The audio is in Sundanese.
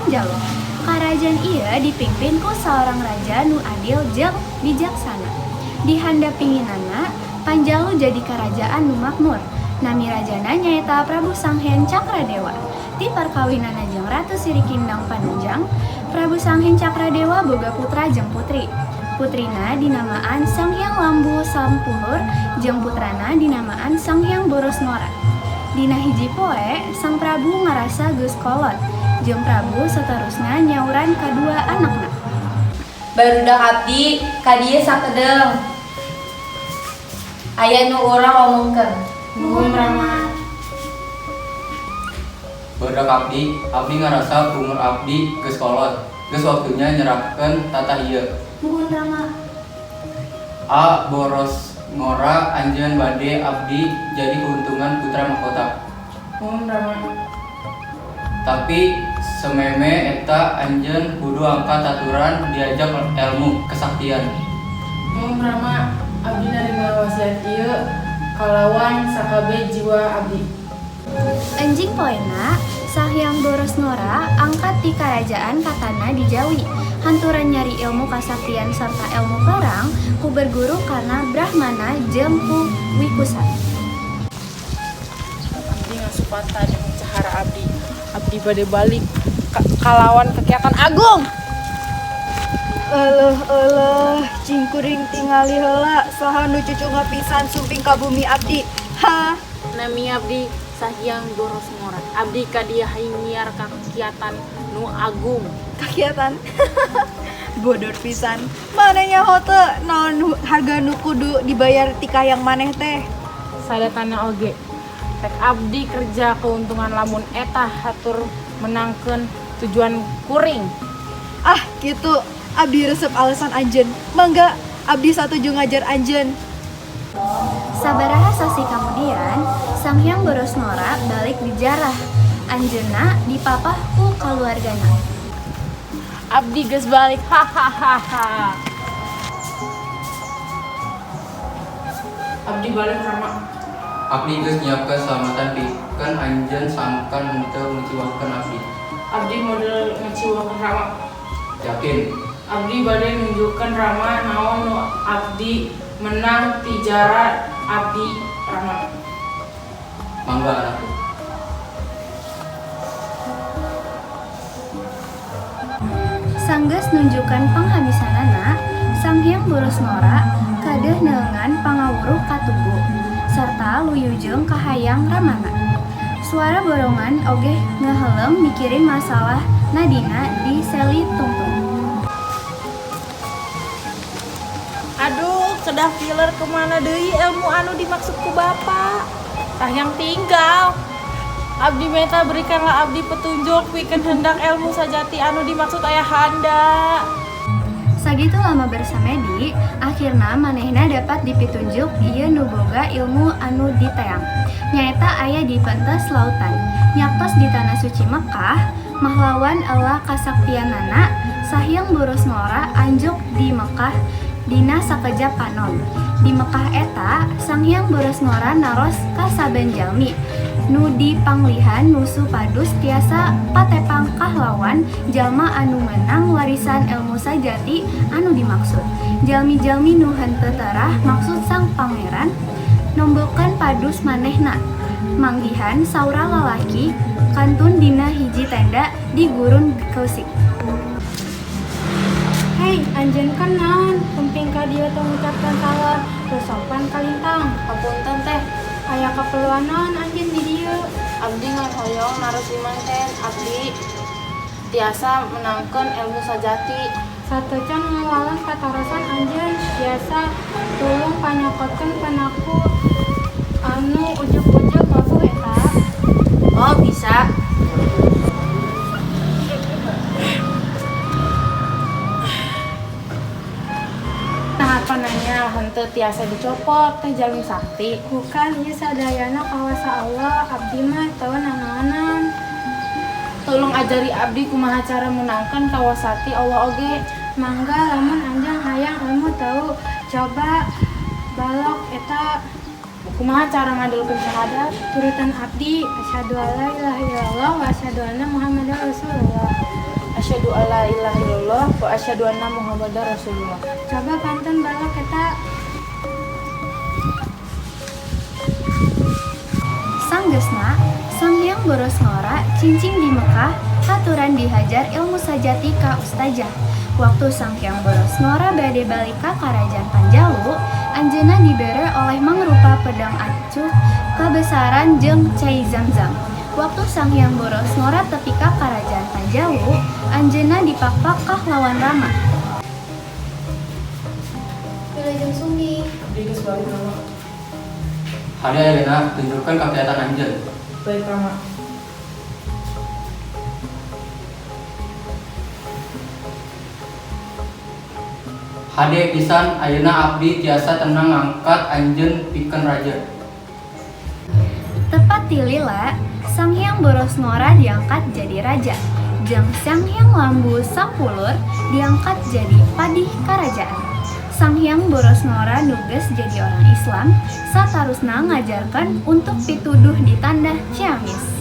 Panjalu. Karajaan ieu dipimpin ku seorang raja nu adil jeung bijaksana. Di handapinginana Panjalu jadi kerajaan nu makmur. Nami rajana nyaeta Prabu Sanghen Cakradewa. Ti perkawinana jeung Ratu Sri Kindang Panunjang, Prabu Sanghen Cakradewa boga putra jeung putri. Putrina dinamaan Sanghyang Lambu Sampuhur jeung putrana dinamaan Sanghyang Borosnora. Dina hiji poe, Sang Prabu ngarasa geus kolot, jeung Prabu saterusna nyauran kadua anakna. Barudak abdi ka dieu sakedeung. Aya nu urang ngomongkeun. Nuhun Rama. Barudak abdi ngarasa umur abdi geus kolot, geus waktunya nyerahkeun tatah ieu. Nuhun Rama. A boros ngora anjeun bade abdi jadi keuntungan putra mahkota. Nuhun Rama. Tapi sememe eta anjeun kudu angkat aturan diajak ilmu kesaktian. Nuhun Rama, abdi narima wasiat ieu kalawan sakabe jiwa abdi. Enjing poena, Sanghyang Borosnora angkat di kerajaan katana di Jawi. Hanturan nyari ilmu kasaktian serta ilmu perang ku berguru karena Brahmana jeung ku Wikusa. Abdi ngasupata jeung cahara abdi. Abdi bade balik kalawan kegiatan agung. Cing kuring tingali heula saha nu cucunga pisan sumping ka bumi abdi. Ha, Nami abdi Sanghyang Borosnora. Abdi ka dieu nyiar kegiatan nu agung. kakiatan. Bodor pisan. Manehnya hote naon harga nu kudu dibayar ti kayang maneh teh. Sadatana oge. Tek abdi kerja keuntungan lamun eta hatur menangkeun tujuan kuring. Ah, kitu. Abdi resep alasan anjeun. Mangga abdi satuju ngajar anjeun. Sabaraha sasi kemudian, Sanghyang Borosnora balik di jarah. Anjeunna dipapah ku kaluargana. Abdi geus balik. Hahaha. Abdi balik Rama. Abdi geus nyiapkeun salamatan pikeun anjeun sangkan henteu ngeciwakeun abdi. Abdi model ngeciwakeun Rama. Yakin? Abdi bade nunjukkeun Rama naon nu abdi menang ti jara abdi Rama. Mangga anakku. Sanggeus nunjukkan panghabisanana, Sanghyang Borosnora kadeuh neungan pangawuruh ka tugu sarta luyujeng ka hayang Ramana. Suara borongan oge ngahelem mikirin masalah nadina di Seli Tungtung. Aduh, kedah filler kemana deui ilmu anu dimaksud ku Bapak? Tah yang tinggal. Abdi minta berikanlah abdi petunjuk pikeun hendak ilmu sajati anu dimaksud ayahanda. Sagitu lama bersamedi, akhirna manehna dapat dipitunjuk ieu nu boga ilmu anu diteang. Nyaeta aya di pentas lautan. Nyaktos di tanah suci Mekah, mahlawan Allah kasaktianana, Sanghyang Borosnora anjuk di Mekah dina sakejap panon. Di Mekah eta, Sanghyang Borosnora naros ka saben jalmi nu dipanglihan nusu padus tiasa patepang kahlawan jalma anu menang warisan ilmu sajati anu dimaksud. Jalmi-jalmi nu henteu terah maksud sang pangeran nombokan padus manehna. Manggihan saura lalaki kantun dina hiji tenda di gurun Kausik. Hei, anjeun kan naon? Kemping ka dieu tong ngucapkeun salam, teu sopan kalintang. Hapunten teh. Aya kaperluan naon anjeun di dieu? Abdi ngahoyong narusiman ten abdi tiasa menangkeun ilmu sajati. Sateucan ngawalan katarosan anjeun biasa tulung panyokotkeun panaku anu ujug-ujug maksud eta. Oh, bisa. Nah, apa nanya henteu tiasa dicopot teh jalmi sakti. Bukan ieu sadayana kawasa Allah, abdi mah teu nanaonan. Tolong ajari abdi kumaha cara menangkan kawasati Allah oge. Mangga lamun anjang hayang ilmu tahu coba balok eta Kumaha cara ngadulkeun syahadat? turutan abdi asyhadu alla ilaha illallah wa asyhadu anna muhammadar rasulullah. asyhadu alla ilaha illallah wa asyhadu anna muhammadar rasulullah. Coba pantun balok eta. Sanggeusna, Sang Hyang Boros Ngora cincing di Mekah, haturan dihajar ilmu sajati ka ustazah. Waktu Sang Hyang Boros Ngora bade balik ka Karajaan Panjalu, anjeunna dibere oleh mangrupa pedang acuh kabesaran jeung cai Zamzam. Waktu Sang Hyang Boros Ngora tepi ka Karajaan Panjalu, anjeunna dipakpak kah lawan Rama. Wilujeng Sumbi. Hade ayeuna tunjukkan kakiatan anjeun. Baik Rama. Hade pisan ayeuna abdi tiasa tenang ngangkat anjeun pikeun raja. Tepat ti lila, Sang Hyang Boros Ngora diangkat jadi raja. Jeung Sang Hyang Lambu Sampulur diangkat jadi padih karajaan. Sang Hyang Boros Ngora nugas jadi orang Islam, satarusna ngajarkan untuk pituduh di tandah Ciamis.